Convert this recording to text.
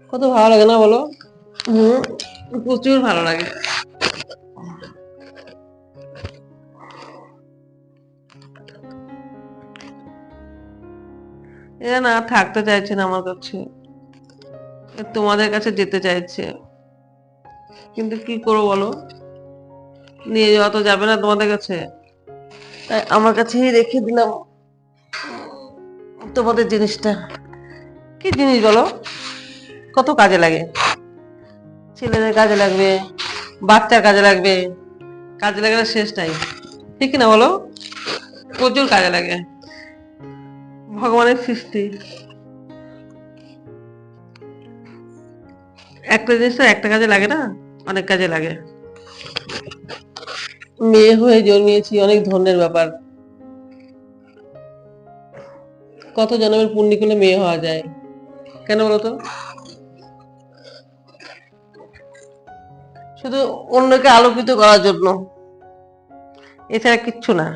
কত ভালো লাগে না বলো? প্রচুর ভালো লাগে। এরা না থাকতে চাইছে না আমার কাছে, তোমাদের কাছে যেতে চাইছে, কিন্তু কি করবো বলো, নিয়ে যাওয়া তো যাবে না তোমাদের কাছে, তাই আমার কাছেই রেখে দিলাম তোমাদের জিনিসটা। কি জিনিস বলো? কত কাজে লাগে, ছেলেদের কাজে লাগবে, বাচ্চার কাজে লাগবে, কাজে লাগে না শেষ নাই, ঠিক না বলো? প্রচুর কাজে লাগে, ভগবানের সৃষ্টি। একটা জিনিস তো একটা কাজে লাগে না, অনেক কাজে লাগে। মেয়ে হয়ে জন্মিয়েছি, অনেক ধন্যের ব্যাপার। কত জন্মের পুণ্য করলে মেয়ে হওয়া যায়, কেন বলতো? শুধু অন্যকে আলোকিত করার জন্য, এছাড়া কিচ্ছু না।